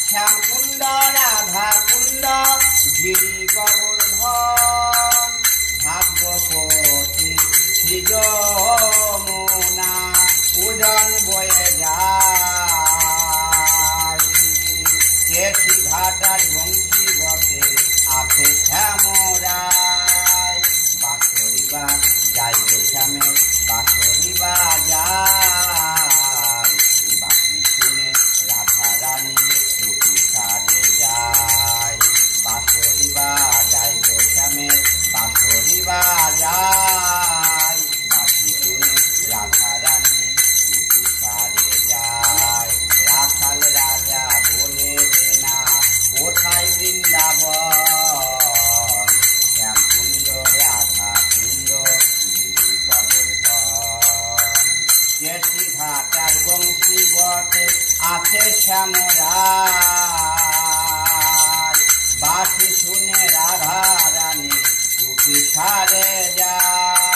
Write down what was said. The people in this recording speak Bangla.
শ্যামকুণ্ড রাধা কুণ্ড গিরি গোবর্ধন ভাগ্যপতি শ্রী যমুনা উদন বয়ে যায় কেশি ঘাটার বংশী বটে আছে শ্যামরায় বাঁশরিবা যাই গো শ্যামে বাঁশরিবা যায় বাঁশি শুনে রাধা রানী টুপি সারে যায় বাঁশরিবা যাই গো শ্যামে বাঁশরিবা যায় বাঁশি শুনে রাধা রানী টুপি সারে যায় রাখাল রাজা বলে দে না কোথায় বৃন্দাবন শ্যামকুণ্ড রাধা কুণ্ড গিরি গোবর্ধন কেশি ঘাটার বংশী বটে আছে শ্যামরায় বাঁশি শুনে রাধা রানী টুপি সারে যায়।